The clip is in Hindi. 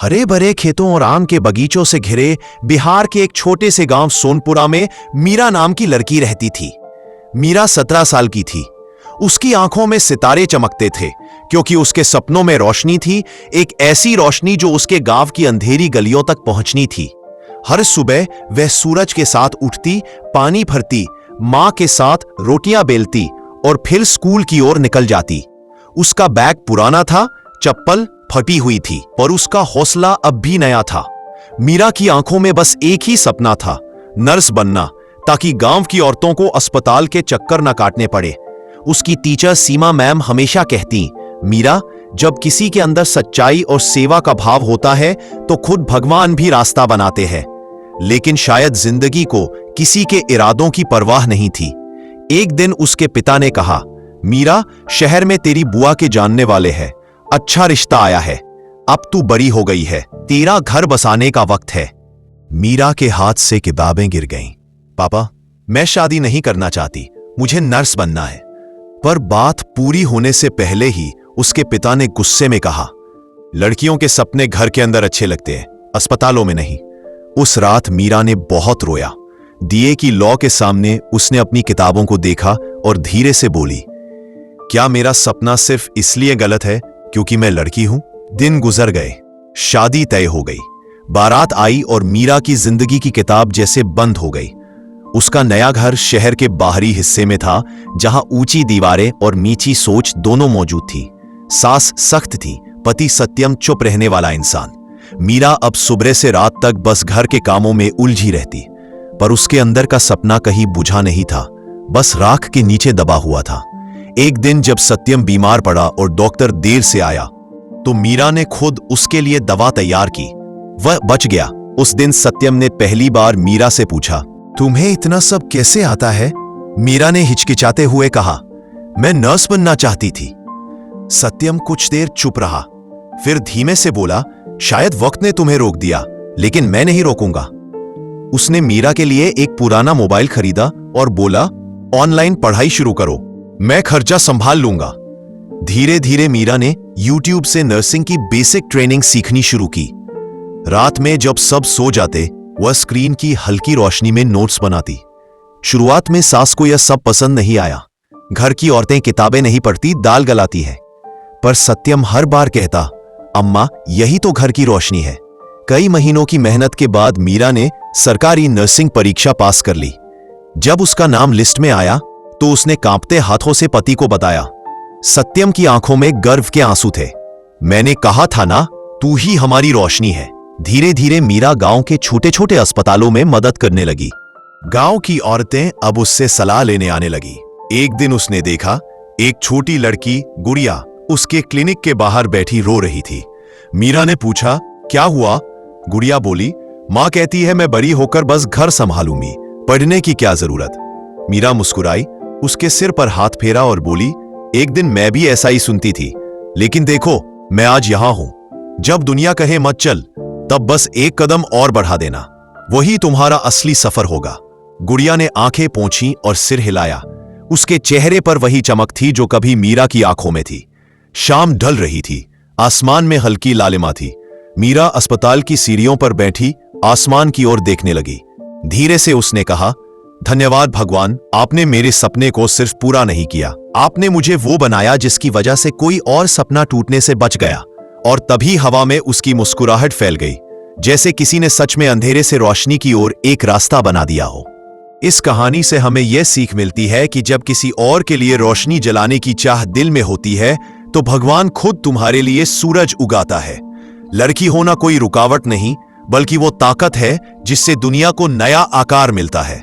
हरे भरे खेतों और आम के बगीचों से घिरे बिहार के एक छोटे से गांव सोनपुरा में मीरा नाम की लड़की रहती थी। मीरा 17 साल की थी। उसकी आंखों में सितारे चमकते थे क्योंकि उसके सपनों में रोशनी थी, एक ऐसी रोशनी जो उसके गांव की अंधेरी गलियों तक पहुंचनी थी। हर सुबह वह सूरज के साथ उठती, पानी भरती, मां के साथ रोटियां बेलती और फिर स्कूल की ओर निकल जाती। उसका बैग पुराना था, चप्पल फटी हुई थी, पर उसका हौसला अब भी नया था। मीरा की आंखों में बस एक ही सपना था, नर्स बनना, ताकि गांव की औरतों को अस्पताल के चक्कर न काटने पड़े। उसकी टीचर सीमा मैम हमेशा कहती, मीरा, जब किसी के अंदर सच्चाई और सेवा का भाव होता है तो खुद भगवान भी रास्ता बनाते हैं। लेकिन शायद जिंदगी को किसी के इरादों की परवाह नहीं थी। एक दिन उसके पिता ने कहा, मीरा, शहर में तेरी बुआ के जानने वाले हैं, अच्छा रिश्ता आया है, अब तू बड़ी हो गई है, तेरा घर बसाने का वक्त है। मीरा के हाथ से किताबें गिर गईं। पापा, मैं शादी नहीं करना चाहती, मुझे नर्स बनना है। पर बात पूरी होने से पहले ही उसके पिता ने गुस्से में कहा, लड़कियों के सपने घर के अंदर अच्छे लगते हैं, अस्पतालों में नहीं। उस रात मीरा ने बहुत रोया। दिए की लौ के सामने उसने अपनी किताबों को देखा और धीरे से बोली, क्या मेरा सपना सिर्फ इसलिए गलत है क्योंकि मैं लड़की हूं? दिन गुजर गए, शादी तय हो गई, बारात आई और मीरा की जिंदगी की किताब जैसे बंद हो गई। उसका नया घर शहर के बाहरी हिस्से में था, जहां ऊंची दीवारें और नीची सोच दोनों मौजूद थी। सास सख्त थी, पति सत्यम चुप रहने वाला इंसान। मीरा अब सुबह से रात तक बस घर के कामों में उलझी रहती, पर उसके अंदर का सपना कहीं बुझा नहीं था, बस राख के नीचे दबा हुआ था। एक दिन जब सत्यम बीमार पड़ा और डॉक्टर देर से आया, तो मीरा ने खुद उसके लिए दवा तैयार की। वह बच गया। उस दिन सत्यम ने पहली बार मीरा से पूछा, तुम्हें इतना सब कैसे आता है? मीरा ने हिचकिचाते हुए कहा, मैं नर्स बनना चाहती थी। सत्यम कुछ देर चुप रहा, फिर धीमे से बोला, शायद वक्त ने तुम्हें रोक दिया, लेकिन मैं नहीं रोकूंगा। उसने मीरा के लिए एक पुराना मोबाइल खरीदा और बोला, ऑनलाइन पढ़ाई शुरू करो, मैं खर्चा संभाल लूंगा। धीरे धीरे मीरा ने YouTube से नर्सिंग की बेसिक ट्रेनिंग सीखनी शुरू की। रात में जब सब सो जाते, वह स्क्रीन की हल्की रोशनी में नोट्स बनाती। शुरुआत में सास को यह सब पसंद नहीं आया। घर की औरतें किताबें नहीं पढ़ती, दाल गलाती है। पर सत्यम हर बार कहता, अम्मा, यही तो घर की रोशनी है। कई महीनों की मेहनत के बाद मीरा ने सरकारी नर्सिंग परीक्षा पास कर ली। जब उसका नाम लिस्ट में आया तो उसने कांपते हाथों से पति को बताया। सत्यम की आंखों में गर्व के आंसू थे। मैंने कहा था ना, तू ही हमारी रोशनी है। धीरे धीरे मीरा गांव के छोटे छोटे अस्पतालों में मदद करने लगी। गांव की औरतें अब उससे सलाह लेने आने लगी। एक दिन उसने देखा, एक छोटी लड़की गुड़िया उसके क्लिनिक के बाहर बैठी रो रही थी। मीरा ने पूछा, क्या हुआ? गुड़िया बोली, मां कहती है मैं बड़ी होकर बस घर संभालूंगी, पढ़ने की क्या जरूरत। मीरा मुस्कुराई, उसके सिर पर हाथ फेरा और बोली, एक दिन मैं भी ऐसा ही सुनती थी, लेकिन देखो मैं आज यहां हूं। जब दुनिया कहे मत चल, तब बस एक कदम और बढ़ा देना, वही तुम्हारा असली सफर होगा। गुड़िया ने आंखें पोंछी और सिर हिलाया। उसके चेहरे पर वही चमक थी जो कभी मीरा की आंखों में थी। शाम ढल रही थी, आसमान में हल्की लालिमा थी। मीरा अस्पताल की सीढ़ियों पर बैठी आसमान की ओर देखने लगी। धीरे से उसने कहा, धन्यवाद भगवान, आपने मेरे सपने को सिर्फ पूरा नहीं किया, आपने मुझे वो बनाया जिसकी वजह से कोई और सपना टूटने से बच गया। और तभी हवा में उसकी मुस्कुराहट फैल गई, जैसे किसी ने सच में अंधेरे से रोशनी की ओर एक रास्ता बना दिया हो। इस कहानी से हमें यह सीख मिलती है कि जब किसी और के लिए रोशनी जलाने की चाह दिल में होती है, तो भगवान खुद तुम्हारे लिए सूरज उगाता है। लड़की होना कोई रुकावट नहीं, बल्कि वो ताकत है जिससे दुनिया को नया आकार मिलता है।